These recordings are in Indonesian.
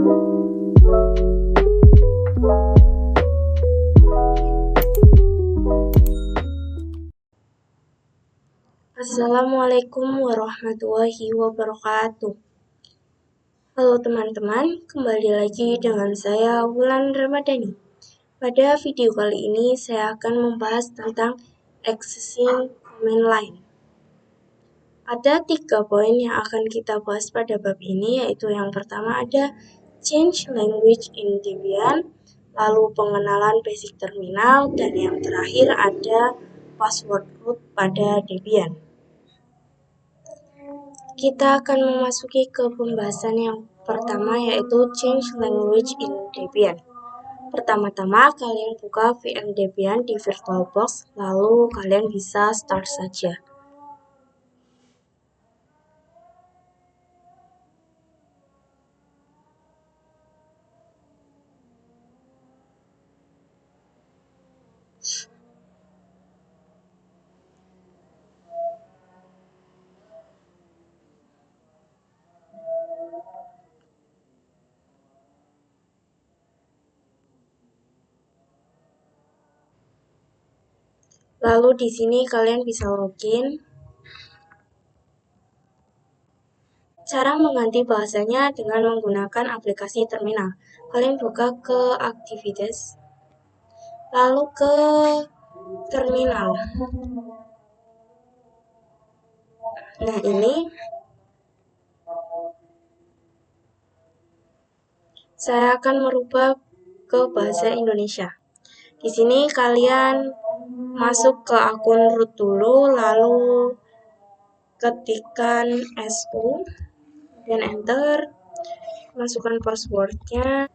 Assalamualaikum warahmatullahi wabarakatuh. Halo teman-teman, kembali lagi dengan saya Wulan Ramadhani. Pada video kali ini saya akan membahas tentang accessing command line. Ada 3 poin yang akan kita bahas pada bab ini, yaitu yang pertama ada change language in Debian, lalu pengenalan basic terminal, dan yang terakhir ada password root pada Debian. Kita akan memasuki ke pembahasan yang pertama, yaitu change language in Debian. Pertama-tama kalian buka VM Debian di VirtualBox, lalu kalian bisa start saja. Lalu di sini kalian bisa login. Cara mengganti bahasanya dengan menggunakan aplikasi terminal. Kalian buka ke Activities, lalu ke terminal. Nah, ini saya akan merubah ke bahasa Indonesia. Di sini kalian masuk ke akun root dulu, lalu ketikkan SU, dan enter, masukkan passwordnya.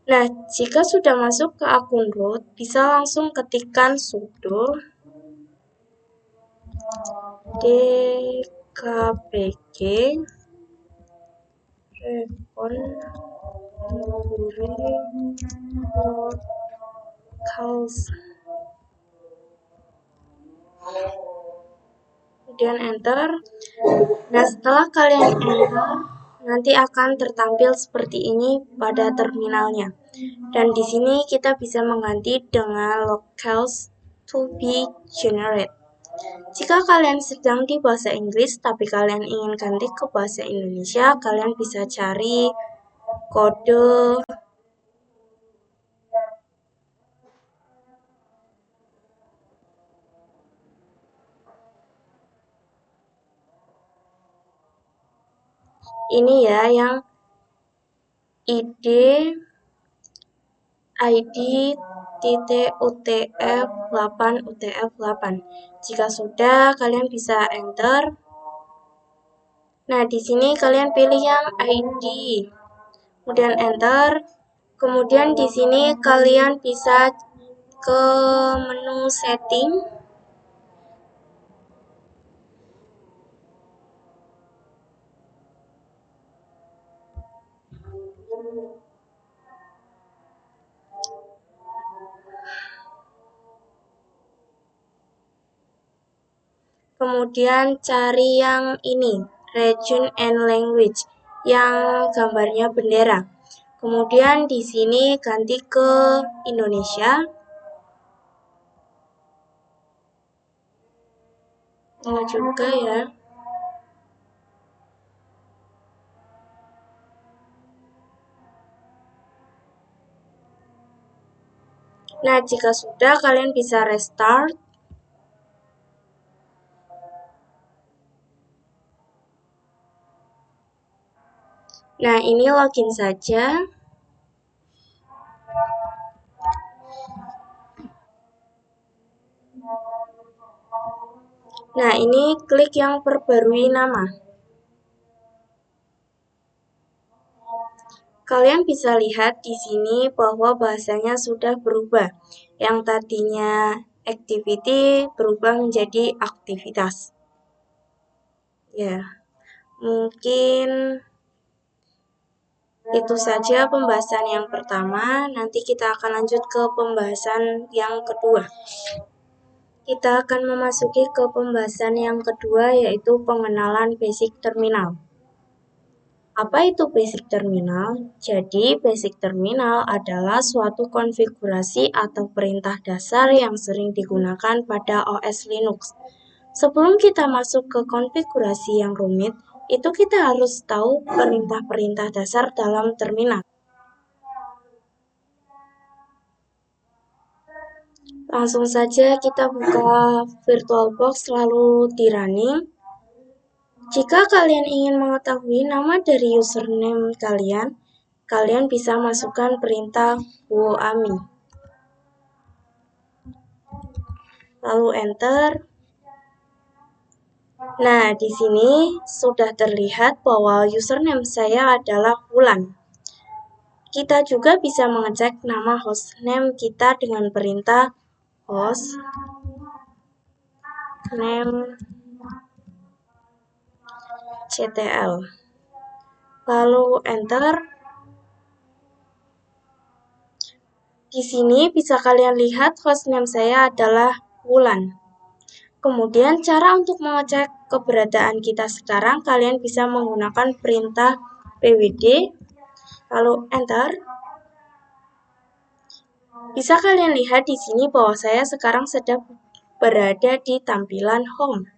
Nah, jika sudah masuk ke akun root, bisa langsung ketikkan sudo dkpg locals, kemudian enter. Nah, setelah kalian enter, nanti akan tertampil seperti ini pada terminalnya. Dan di sini kita bisa mengganti dengan locals to be generate. Jika kalian sedang di bahasa Inggris tapi kalian ingin ganti ke bahasa Indonesia, kalian bisa cari kode ini ya, yang id.utf8 Jika sudah, kalian bisa enter. Nah, di sini kalian pilih yang ID, kemudian enter. Kemudian di sini kalian bisa ke menu setting. Kemudian cari yang ini, region and language, yang gambarnya bendera. Kemudian di sini ganti ke Indonesia. Ini juga ya. Nah, jika sudah, kalian bisa restart. Nah, ini login saja. Nah, ini klik yang perbarui nama. Kalian bisa lihat di sini bahwa bahasanya sudah berubah. Yang tadinya activity berubah menjadi aktivitas. Ya, mungkin itu saja pembahasan yang pertama. Nanti kita akan lanjut ke pembahasan yang kedua. Kita akan memasuki ke pembahasan yang kedua, yaitu pengenalan basic terminal. Apa itu basic terminal? Jadi, basic terminal adalah suatu konfigurasi atau perintah dasar yang sering digunakan pada OS Linux. Sebelum kita masuk ke konfigurasi yang rumit, itu kita harus tahu perintah-perintah dasar dalam terminal. Langsung saja kita buka VirtualBox lalu di running. Jika kalian ingin mengetahui nama dari username kalian bisa masukkan perintah whoami. Lalu enter. Nah, di sini sudah terlihat bahwa username saya adalah Wulan. Kita juga bisa mengecek nama hostname kita dengan perintah hostname ctl. Lalu enter. Di sini bisa kalian lihat hostname saya adalah Wulan. Kemudian cara untuk mengecek keberadaan kita sekarang, kalian bisa menggunakan perintah pwd, lalu enter. Bisa kalian lihat di sini bahwa saya sekarang sedang berada di tampilan home.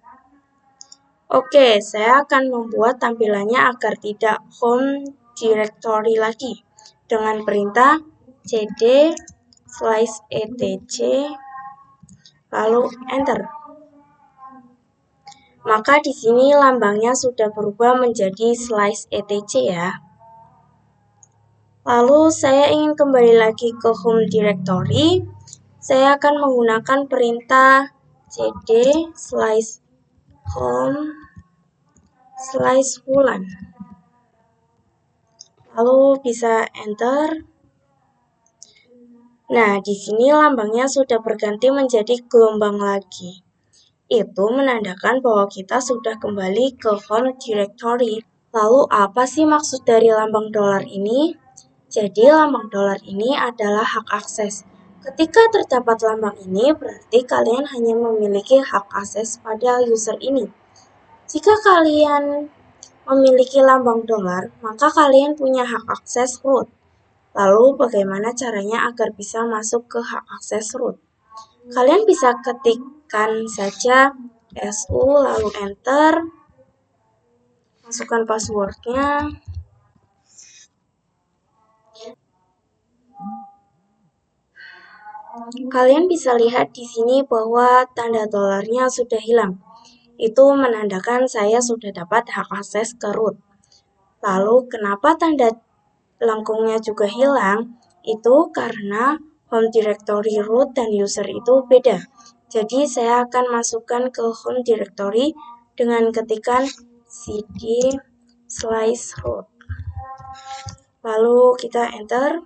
Oke, saya akan membuat tampilannya agar tidak home directory lagi dengan perintah cd/etc lalu enter. Maka di sini lambangnya sudah berubah menjadi /etc ya. Lalu saya ingin kembali lagi ke home directory. Saya akan menggunakan perintah cd/home/wulan. Lalu bisa enter. Nah, di sini lambangnya sudah berganti menjadi gelombang lagi. Itu menandakan bahwa kita sudah kembali ke home directory. Lalu apa sih maksud dari lambang dolar ini? Jadi lambang dolar ini adalah hak akses. Ketika terdapat lambang ini, berarti kalian hanya memiliki hak akses pada user ini. Jika kalian memiliki lambang dolar, maka kalian punya hak akses root. Lalu bagaimana caranya agar bisa masuk ke hak akses root? Kalian bisa ketikkan saja su lalu enter. Masukkan passwordnya. Kalian bisa lihat di sini bahwa tanda dolarnya sudah hilang. Itu menandakan saya sudah dapat hak akses ke root. Lalu kenapa tanda lengkungnya juga hilang? Itu karena home directory root dan user itu beda. Jadi saya akan masukkan ke home directory dengan ketikan cd/root. Lalu kita enter.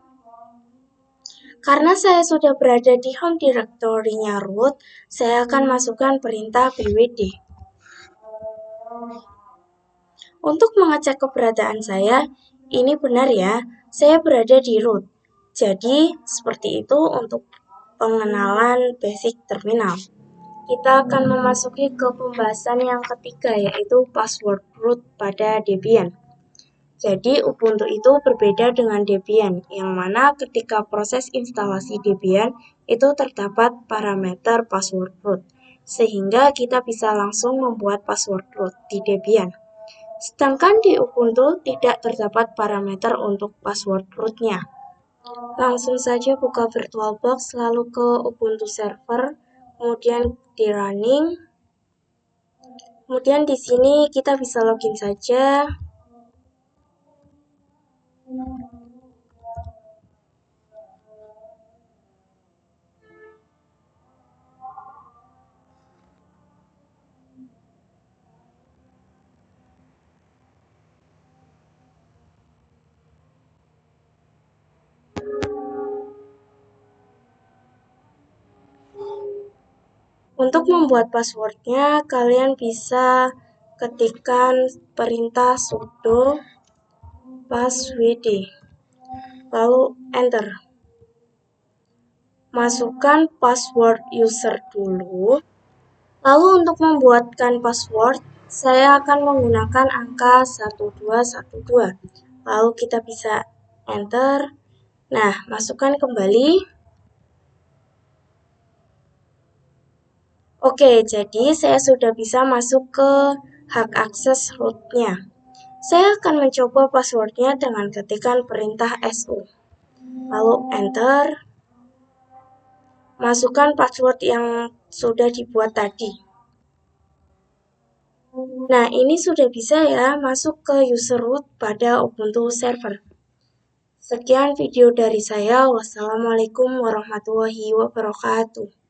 Karena saya sudah berada di home directory-nya root, saya akan masukkan perintah pwd. Untuk mengecek keberadaan saya, ini benar ya, saya berada di root. Jadi, seperti itu untuk pengenalan basic terminal. Kita akan memasuki ke pembahasan yang ketiga, yaitu password root pada Debian. Jadi, Ubuntu itu berbeda dengan Debian, yang mana ketika proses instalasi Debian, itu terdapat parameter password root, sehingga kita bisa langsung membuat password root di Debian. Sedangkan di Ubuntu tidak terdapat parameter untuk password root-nya. Langsung saja buka VirtualBox, lalu ke Ubuntu server, kemudian di running. Kemudian di sini kita bisa login saja. Untuk membuat passwordnya, kalian bisa ketikkan perintah sudo passwd, lalu enter. Masukkan password user dulu. Lalu untuk membuatkan password, Saya akan menggunakan angka 1212. Lalu kita bisa enter. Nah, masukkan kembali. Oke, jadi saya sudah bisa masuk ke hak akses root-nya. Saya akan mencoba passwordnya dengan ketikan perintah su. Lalu enter. Masukkan password yang sudah dibuat tadi. Nah, ini sudah bisa ya masuk ke user root pada Ubuntu server. Sekian video dari saya. Wassalamualaikum warahmatullahi wabarakatuh.